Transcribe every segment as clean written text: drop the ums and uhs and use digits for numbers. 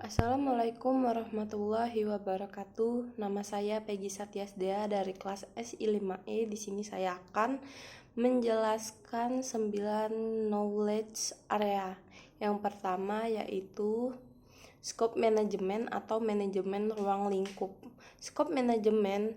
Assalamualaikum warahmatullahi wabarakatuh. Nama saya Peggy Satyasdea dari kelas SI5E. Di sini saya akan menjelaskan 9 knowledge area. Yang pertama yaitu scope management atau manajemen ruang lingkup. Scope management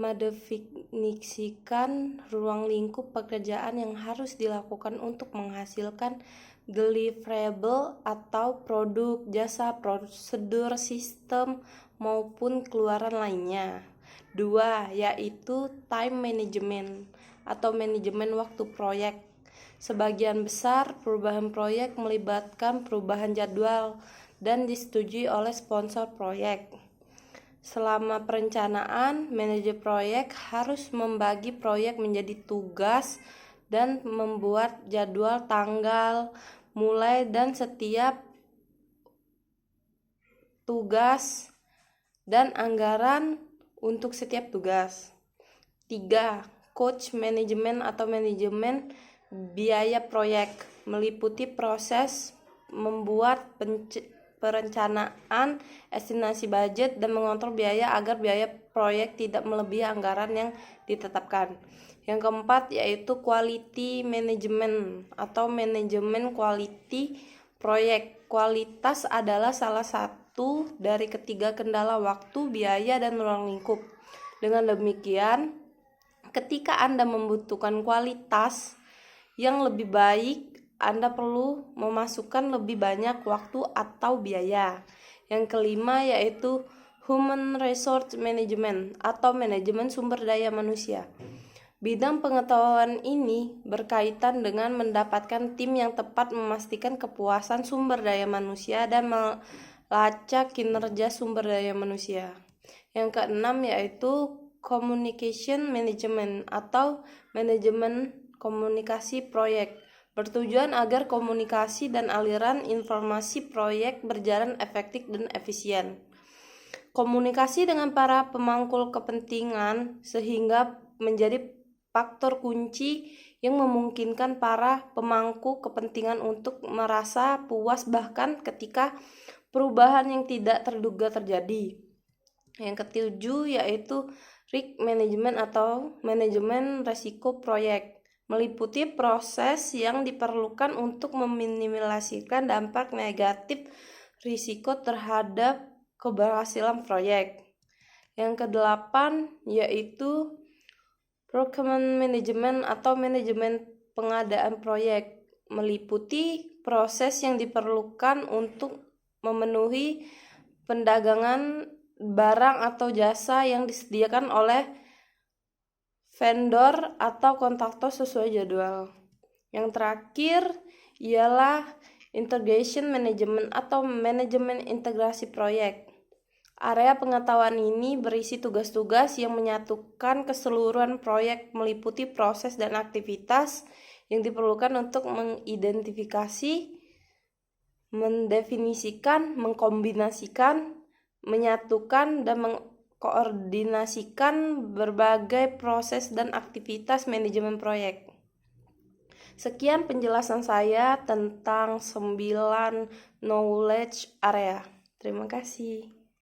mendefinisikan ruang lingkup pekerjaan yang harus dilakukan untuk menghasilkan deliverable atau produk, jasa, prosedur, sistem, maupun keluaran lainnya. 2. Yaitu time management atau manajemen waktu proyek. Sebagian besar perubahan proyek melibatkan perubahan jadwal dan disetujui oleh sponsor proyek. Selama perencanaan, manajer proyek harus membagi proyek menjadi tugas dan membuat jadwal, tanggal, mulai dan setiap tugas dan anggaran untuk setiap tugas. 3. Cost management atau manajemen biaya proyek meliputi proses membuat perencanaan, estimasi budget, dan mengontrol biaya agar biaya proyek tidak melebihi anggaran yang ditetapkan. Yang keempat yaitu quality management atau manajemen quality proyek. Kualitas adalah salah satu dari ketiga kendala waktu, biaya, dan ruang lingkup. Dengan demikian, ketika Anda membutuhkan kualitas yang lebih baik, Anda perlu memasukkan lebih banyak waktu atau biaya. Yang kelima yaitu human resource management atau manajemen sumber daya manusia. Bidang pengetahuan ini berkaitan dengan mendapatkan tim yang tepat, memastikan kepuasan sumber daya manusia, dan melacak kinerja sumber daya manusia. Yang keenam yaitu communication management atau manajemen komunikasi proyek, bertujuan agar komunikasi dan aliran informasi proyek berjalan efektif dan efisien. Komunikasi dengan para pemangku kepentingan sehingga menjadi faktor kunci yang memungkinkan para pemangku kepentingan untuk merasa puas bahkan ketika perubahan yang tidak terduga terjadi. Yang ketujuh yaitu risk management atau manajemen risiko proyek, meliputi proses yang diperlukan untuk meminimalisasikan dampak negatif risiko terhadap keberhasilan proyek. Yang kedelapan yaitu procurement management atau manajemen pengadaan proyek, meliputi proses yang diperlukan untuk memenuhi pendagangan barang atau jasa yang disediakan oleh vendor atau kontraktor sesuai jadwal. Yang terakhir ialah integration management atau manajemen integrasi proyek. Area pengetahuan ini berisi tugas-tugas yang menyatukan keseluruhan proyek, meliputi proses dan aktivitas yang diperlukan untuk mengidentifikasi, mendefinisikan, mengkombinasikan, menyatukan, dan mengkoordinasikan berbagai proses dan aktivitas manajemen proyek. Sekian penjelasan saya tentang 9 knowledge area. Terima kasih.